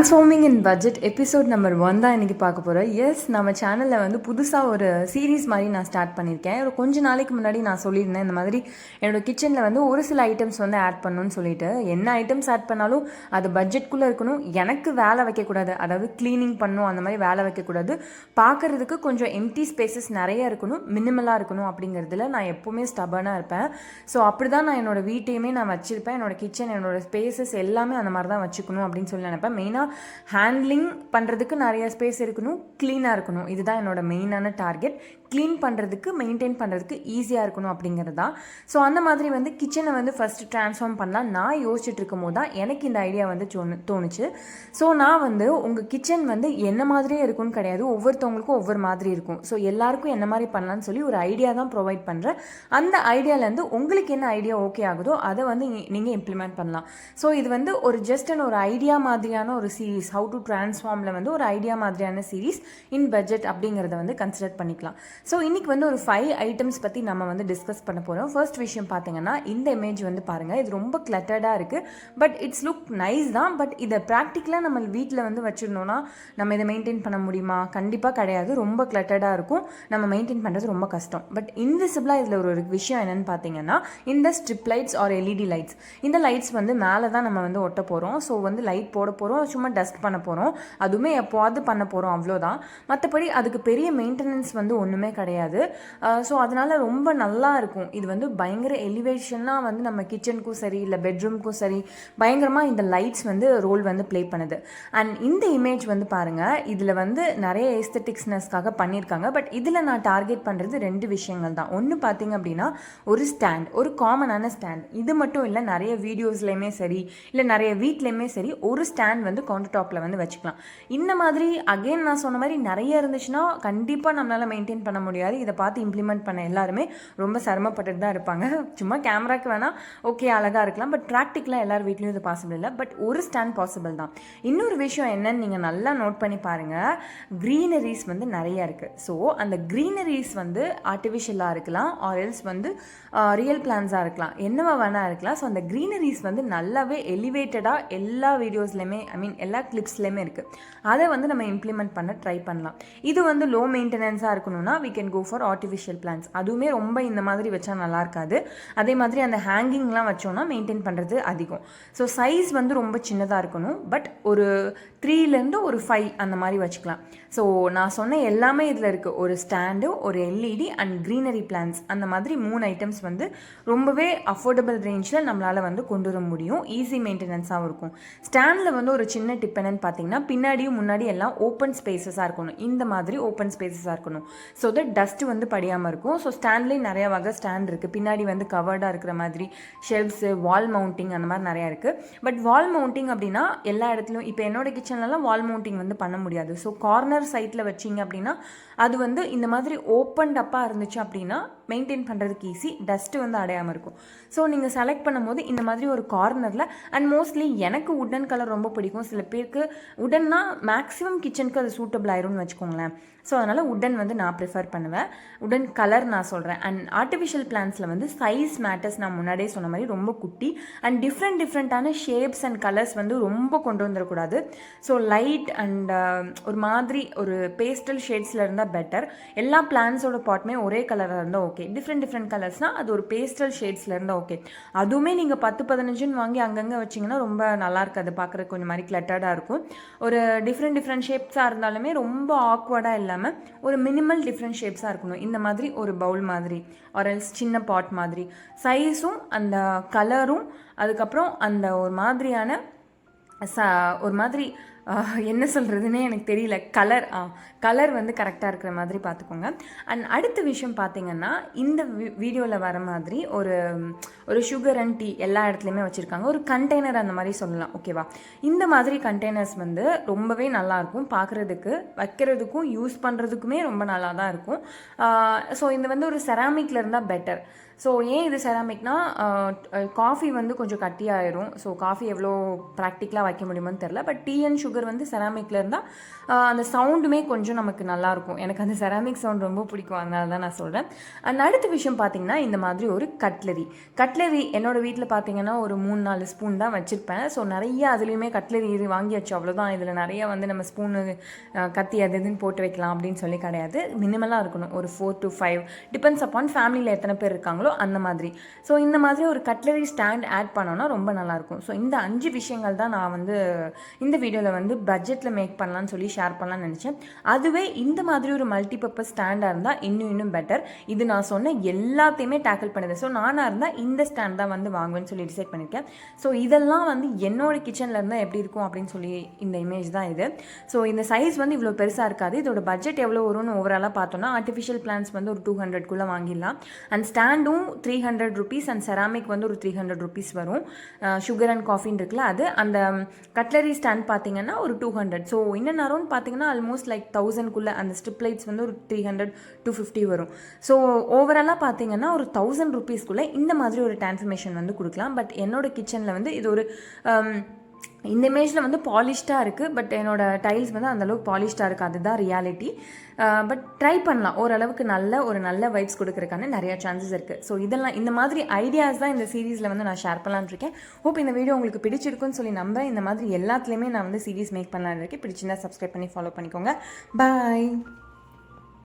Transforming இன் budget episode number 1 தான் இன்றைக்கி பார்க்க போகிறோம். எஸ், நம்ம சேனலில் வந்து புதுசாக ஒரு சீரீஸ் மாதிரி நான் ஸ்டார்ட் பண்ணியிருக்கேன். ஒரு கொஞ்ச நாளைக்கு முன்னாடி நான் சொல்லியிருந்தேன் இந்த மாதிரி என்னோடய கிச்சனில் வந்து ஒரு சில ஐட்டம்ஸ் வந்து ஆட் பண்ணணும்னு சொல்லிட்டு. என்ன ஐட்டம்ஸ் ஆட் பண்ணாலும் அது பட்ஜெட்குள்ளே இருக்கணும், எனக்கு வேலை வைக்கக்கூடாது, அதாவது க்ளீனிங் பண்ணணும், அந்த மாதிரி வேலை வைக்கக்கூடாது, பார்க்குறதுக்கு கொஞ்சம் எம்டி ஸ்பேசஸ் நிறைய இருக்கணும், மினிமலாக இருக்கணும் அப்படிங்கிறதுல நான் எப்போவுமே ஸ்டபனாக இருப்பேன். ஸோ அப்படி தான் நான் என்னோடய வீட்டையுமே நான் வச்சுருப்பேன். என்னோடய கிச்சன், என்னோடய ஸ்பேசஸ் எல்லாமே அந்த மாதிரி தான் வச்சுக்கணும் அப்படின்னு சொல்லி நினைப்பேன். மெயினாக ஹேண்ட்லிங் பண்ணுறதுக்கு நிறைய ஸ்பேஸ் இருக்கணும், க்ளீனாக இருக்கணும். இதுதான் என்னோட மெயினான டார்கெட். க்ளீன் பண்ணுறதுக்கு, மெயின்டைன் பண்ணுறதுக்கு ஈஸியாக இருக்கணும் அப்படிங்கிறது தான். ஸோ அந்த மாதிரி வந்து கிச்சனை வந்து ஃபஸ்ட்டு ட்ரான்ஸ்ஃபார்ம் பண்ணலாம் நான் யோசிச்சுட்டு இருக்கும் போது தான் எனக்கு இந்த ஐடியா வந்து தோணுச்சு. ஸோ நான் வந்து உங்கள் கிச்சன் வந்து என்ன மாதிரியே இருக்கும்னு கிடையாது, ஒவ்வொருத்தவங்களுக்கும் ஒவ்வொரு மாதிரி இருக்கும். ஸோ எல்லாருக்கும் என்ன மாதிரி பண்ணலான்னு சொல்லி ஒரு ஐடியா தான் ப்ரொவைட் பண்ணுறேன். அந்த ஐடியாவிலேருந்து உங்களுக்கு என்ன ஐடியா ஓகே ஆகுதோ அதை வந்து நீங்கள் இம்ப்ளிமெண்ட் பண்ணலாம். ஸோ இது வந்து ஒரு ஜஸ்ட் ஒரு ஐடியா மாதிரியான ஒரு சீரீஸ், ஹவு டு ட்ரான்ஸ்ஃபார்மில் வந்து ஒரு ஐடியா மாதிரியான சீரீஸ் இன் பட்ஜெட் அப்படிங்கிறத வந்து கன்சிடர் பண்ணிக்கலாம். ஸோ இன்றைக்கி வந்து ஒரு 5 ஐட்டம்ஸ் பற்றி நம்ம வந்து டிஸ்கஸ் பண்ண போகிறோம். ஃபர்ஸ்ட் விஷயம் பார்த்தீங்கன்னா, இந்த இமேஜ் வந்து பாருங்கள், இது ரொம்ப கிளட்டர்டாக இருக்குது. பட் இட்ஸ் லுக் நைஸ் தான். பட் இதை ப்ராக்டிக்கலாக நம்ம வீட்டில் வந்து வச்சுருந்தோன்னா நம்ம இதை மெயின்டைன் பண்ண முடியுமா? கண்டிப்பாக கிடையாது. ரொம்ப கிளட்டர்டாக இருக்கும், நம்ம மெயின்டைன் பண்ணுறது ரொம்ப கஷ்டம். பட் இன்விசிபிளாக இதில் ஒரு விஷயம் என்னென்னு பார்த்தீங்கன்னா, இந்த strip lights R LED lights, இந்த லைட்ஸ் வந்து மேலே தான் நம்ம வந்து ஒட்ட போகிறோம். ஸோ வந்து லைட் போட போகிறோம், சும்மா டஸ்ட் பண்ண போகிறோம், அதுவுமே எப்போவாது பண்ண போகிறோம், அவ்வளோதான். மற்றபடி அதுக்கு பெரிய மெயின்டெனன்ஸ் வந்து ஒன்றுமே கிடையாது. ஸோ அதனால் ரொம்ப நல்லா இருக்கும். இது வந்து பயங்கர எலிவேஷனாக வந்து நம்ம கிச்சனுக்கும் சரி இல்லை பெட்ரூம்க்கும் சரி பயங்கரமாக இந்த லைட்ஸ் வந்து ரோல் வந்து ப்ளே பண்ணுது. அண்ட் இந்த இமேஜ் வந்து பாருங்கள், இதில் வந்து நிறைய எஸ்தட்டிக்ஸ்னஸ்க்காக பண்ணியிருக்காங்க. பட் இதில் நான் டார்கெட் பண்ணுறது 2 விஷயங்கள் தான். ஒன்று பார்த்திங்க அப்படின்னா, ஒரு ஸ்டாண்ட், ஒரு காமனான ஸ்டாண்ட். இது மட்டும் இல்லை, நிறைய வீடியோஸ்லையுமே சரி இல்லை நிறைய வீட்லேயுமே சரி ஒரு ஸ்டாண்ட் வந்து கவுண்டர் டாப்பில் வந்து வச்சுக்கலாம். இந்த மாதிரி அகெயின் நான் சொன்ன மாதிரி நிறைய இருந்துச்சுன்னா கண்டிப்பாக நம்மளால் மெயின்டைன் பண்ண முடியாது. இதை பார்த்து இம்ப்ளிமெண்ட் பண்ண எல்லாருமே ரொம்ப சிரமப்பட்டுட்டு தான் இருப்பாங்க. சும்மா கேமராக்கு வேணால் ஓகே அழகாக இருக்கலாம், பட் ப்ராக்டிக்கலாக எல்லார் வீட்லேயும் இது பாசிபிள் இல்லை. பட் ஒரு ஸ்டாண்ட் பாசிபிள் தான். இன்னொரு விஷயம் என்னன்னு நீங்கள் நல்லா நோட் பண்ணி பாருங்கள், க்ரீனரிஸ் வந்து நிறையா இருக்குது. ஸோ அந்த க்ரீனரிஸ் வந்து ஆர்டிஃபிஷியலாக இருக்கலாம், ஆர் எல்ஸ் வந்து ரியல் பிளான்ஸாக இருக்கலாம், என்னவா வேணால் இருக்கலாம். ஸோ அந்த க்ரீனரிஸ் வந்து நல்லாவே எலிவேட்டடாக எல்லா வீடியோஸ்லையுமே, எல்லா கிளிப்ஸ்லையுமே இருக்குது. அதை வந்து நம்ம இம்ப்ளிமெண்ட் பண்ண ட்ரை பண்ணலாம். இது வந்து லோ மெயின்டெனன்ஸாக இருக்கணும்னா we can go for artificial plants. அதுவுமே ரொம்ப இந்த மாதிரி வச்சா நல்லா இருக்காது. அதே மாதிரி அந்த ஹேங்கிங்லாம் வச்சோன்னா மெயின்டைன் பண்ணுறது அதிகம். ஸோ சைஸ் வந்து ரொம்ப சின்னதாக இருக்கணும். பட் ஒரு 3லேருந்து ஒரு 5 அந்த மாதிரி வச்சுக்கலாம். ஸோ நான் சொன்ன எல்லாமே இதில் இருக்குது. ஒரு ஸ்டாண்டு, ஒரு எல்இடி அண்ட் க்ரீனரி பிளான்ஸ், அந்த மாதிரி 3 ஐட்டம்ஸ் வந்து ரொம்பவே அஃபோர்டபுள் ரேஞ்சில் நம்மளால் வந்து கொண்டு வர முடியும். ஈஸி மெயின்டெனன்ஸாகவும் இருக்கும். ஸ்டாண்டில் வந்து ஒரு சின்ன டிப் என்னன்னு பார்த்தீங்கன்னா, பின்னாடியும் முன்னாடி எல்லாம் ஓப்பன் ஸ்பேசஸாக இருக்கணும். இந்த மாதிரி ஓப்பன் ஸ்பேசஸாக இருக்கணும். ஸோ தட் டஸ்ட்டு வந்து படியாமல் இருக்கும். ஸோ ஸ்டாண்ட்லேயும் நிறையா வகை ஸ்டாண்ட் இருக்குது. பின்னாடி வந்து கவர்டாக இருக்கிற மாதிரி ஷெல்ஃப்ஸு, வால் மவுண்டிங் அந்த மாதிரி நிறையா இருக்குது. பட் வால் மவுண்டிங் அப்படின்னா எல்லா இடத்துலையும், இப்போ என்னோட கிச்சன்லலாம் வால் மவுண்டிங் வந்து பண்ண முடியாது. ஸோ கார்னர் சைட்டில் வச்சிங்க அப்படின்னா அது வந்து இந்த மாதிரி ஓப்பன் டப்பாக இருந்துச்சு அப்படின்னா மெயின்டைன் பண்ணுறதுக்கு ஈஸி, டஸ்ட்டு வந்து அடையாமல் இருக்கும். ஸோ நீங்கள் செலக்ட் பண்ணும்போது இந்த மாதிரி ஒரு கார்னரில், அண்ட் மோஸ்ட்லி எனக்கு உட்டன் கலர் ரொம்ப பிடிக்கும். சில பேருக்கு உடன்னா மேக்ஸிமம் கிச்சனுக்கு அது சூட்டபிள் ஆயிரும்னு வச்சுக்கோங்களேன். ஸோ அதனால் உடன் வந்து நான் ப்ரிஃபர் பண்ணுவேன். உடன் கலர் நான் சொல்கிறேன். அண்ட் ஆர்டிஃபிஷியல் பிளான்ஸில் வந்து சைஸ் மேட்டர்ஸ், நான் முன்னாடியே சொன்ன மாதிரி ரொம்ப குட்டி அண்ட் டிஃப்ரெண்ட்டான ஷேப்ஸ் அண்ட் கலர்ஸ் வந்து ரொம்ப கொண்டு வந்துடக்கூடாது. ஸோ லைட் அண்ட் ஒரு மாதிரி ஒரு பேஸ்டல் ஷேட்ஸில் இருந்தால் பெட்டர். எல்லா பிளான்ஸோட பாட்டுமே ஒரே கலராக இருந்தால் ஓகே. டிஃப்ரெண்ட் கலர்ஸ்னால் அது ஒரு பேஸ்டல் ஷேட்ஸில் இருந்தால் ஓகே. அதுவுமே நீங்கள் 10-15 வாங்கி அங்கங்கே வச்சிங்கன்னா ரொம்ப நல்லா இருக்காது, பார்க்குறதுக்கு கொஞ்சம் மாதிரி கிளட்டர்டாக இருக்கும். ஒரு டிஃப்ரெண்ட் ஷேப்ஸாக இருந்தாலுமே ரொம்ப ஆக்வர்டாக இல்லாமல் ஒரு மினிமல் டிஃப்ரெண்ட் ஷேப்ஸாக இருக்கணும். இந்த மாதிரி ஒரு பவுல் மாதிரி ஆர் எல்ஸ் சின்ன பாட் மாதிரி, சைஸும் அந்த கலரும் அதுக்கப்புறம் அந்த ஒரு மாதிரியான ஒரு மாதிரி என்ன சொல்கிறதுனே எனக்கு தெரியல, கலர் வந்து கரெக்டாக இருக்கிற மாதிரி பார்த்துக்கோங்க. அண்ட் அடுத்த விஷயம் பார்த்திங்கன்னா, இந்த வீடியோவில் வர மாதிரி ஒரு சுகர் அண்ட் டீ எல்லா இடத்துலையுமே வச்சுருக்காங்க. ஒரு கண்டெய்னர் அந்த மாதிரி சொல்லலாம், ஓகேவா? இந்த மாதிரி கண்டெய்னர்ஸ் வந்து ரொம்பவே நல்லாயிருக்கும் பார்க்குறதுக்கு, வைக்கிறதுக்கும் யூஸ் பண்ணுறதுக்குமே ரொம்ப நல்லா தான் இருக்கும். ஸோ இந்த வந்து ஒரு செராமிக்கில் இருந்தால் பெட்டர். ஸோ ஏன் இது செராமிக்னா காஃபி வந்து கொஞ்சம் கட்டியாயிரும். ஸோ காஃபி எவ்வளோ ப்ராக்டிக்கலாக வைக்க முடியுமோன்னு தெரில. பட் டீ அண்ட் சுகர் வந்து செராமிக்கில் இருந்தால் அந்த சவுண்டுமே கொஞ்சம் நமக்கு நல்லாயிருக்கும். எனக்கு அந்த செராமிக் சவுண்ட் ரொம்ப பிடிக்கும், அதனால தான் நான் சொல்கிறேன். அண்ட் அடுத்த விஷயம் பார்த்திங்கன்னா இந்த மாதிரி ஒரு கட்லரி என்னோடய வீட்டில் பார்த்திங்கன்னா ஒரு 3-4 ஸ்பூன் தான் வச்சுருப்பேன். ஸோ நிறைய அதுலேயுமே கட்லரி வாங்கியாச்சு, அவ்வளோதான். இதில் நிறைய வந்து நம்ம ஸ்பூனு கத்தி அது இதுன்னு போட்டு வைக்கலாம் அப்படின்னு சொல்லி கிடையாது. மினிமலாக இருக்கணும், ஒரு 4 to 5 டிபெண்ட்ஸ் அப்பான் ஃபேமிலியில் எத்தனை பேர் இருக்காங்களோ அந்த மாதிரி. ஸோ இந்த மாதிரி ஒரு கட்லரி ஸ்டாண்ட் ஆட் பண்ணோன்னா ரொம்ப நல்லாயிருக்கும். ஸோ இந்த 5 விஷயங்கள் தான் நான் வந்து இந்த வீடியோவில் வந்து பட்ஜெட்டில் மேக் பண்ணலான்னு சொல்லி ஷேர் பண்ணலான்னு நினச்சேன். அதுவே இந்த மாதிரி ஒரு மல்டிபர்பஸ் ஸ்டாண்டாக இருந்தால் இன்னும் பெட்டர். இது நான் சொன்ன எல்லாத்தையுமே டேக்கிள் பண்ணுது. ஸோ நானாக இருந்தால் இந்த ஸ்டாண்ட் தான் வந்து வாங்குவேன்னு சொல்லி டிசைட் பண்ணியிருக்கேன். ஸோ இதெல்லாம் வந்து என்னோட கிச்சனில் இருந்தால் எப்படி இருக்கும் அப்படின்னு சொல்லி இந்த இமேஜ் தான் இது. ஸோ இந்த சைஸ் வந்து இவ்வளோ பெருசாக இருக்காது. இதோட பட்ஜெட் எவ்வளோ வரும்னு ஓவராலாக பார்த்தோன்னா ஆர்டிஃபிஷியல் பிளான்ஸ் வந்து ஒரு 200 வாங்கிடலாம். அண்ட் ஸ்டாண்டும் 300 rupees அண்ட் செராமிக் வந்து ஒரு 300 rupees வரும். சுகர் அண்ட் காஃபின்னு இருக்குல்ல அது. அந்த கட்லரி ஸ்டாண்ட் பார்த்தீங்கன்னா ஒரு 200. ஸோ இன்னும் அரௌண்ட் பார்த்தீங்கன்னா ஆல்மோஸ்ட் லைக் 1000 அந்த ஸ்ட்ரிப் லைட்ஸ் வந்து ஒரு 300-250 வரும். ஸோ ஓவராலாக பார்த்தீங்கன்னா ஒரு 1000 rupees இந்த மாதிரி ஒரு டிரான்ஸ்ஃபர்மேஷன் வந்து கொடுக்கலாம். பட் என்னோட கிச்சனில் வந்து இது ஒரு இந்த இமேஜில் வந்து பாலிஷ்டாக இருக்குது. பட் என்னோடய டைல்ஸ் வந்து அந்தளவுக்கு பாலிஷ்டாக இருக்குது, அதுதான் ரியாலிட்டி. பட் ட்ரை பண்ணலாம், ஓரளவுக்கு நல்ல வைப்ஸ் கொடுக்குறதுக்கான நிறையா சான்சஸ் இருக்குது. ஸோ இதெல்லாம் இந்த மாதிரி ஐடியாஸ் தான் இந்த சீரீஸில் வந்து நான் ஷேர் பண்ணலான்னு இருக்கேன். ஹோப் இந்த வீடியோ உங்களுக்கு பிடிச்சிருக்குன்னு சொல்லி நம்புறேன். இந்த மாதிரி எல்லாத்துலேயுமே நான் வந்து சீரீஸ் மேக் பண்ணலான்னு இருக்கேன். பிடிச்சிருந்தா சப்ஸ்கிரைப் பண்ணி ஃபாலோ பண்ணிக்கோங்க. பாய்.